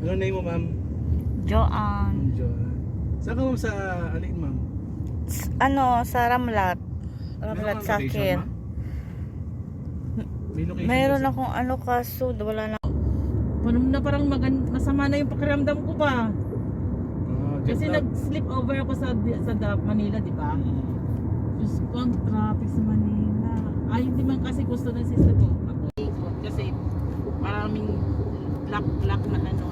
Ano name mo, ma'am? Joanne. Joanne. Saan ka, ma'am, sa alin, ma'am? Sa Ramlat. Ramlat Meron kang Sakir. location, ma'am? May location Mayroon ka sa- akong kaso, wala na. Parang masama na yung pakiramdam ko pa. jet Kasi lag. nag-sleep over ako sa Manila, di ba? Diyos ko, ang traffic sa Manila. Ay, hindi man kasi gusto ng sister ko. Ako ikot kasi maraming black na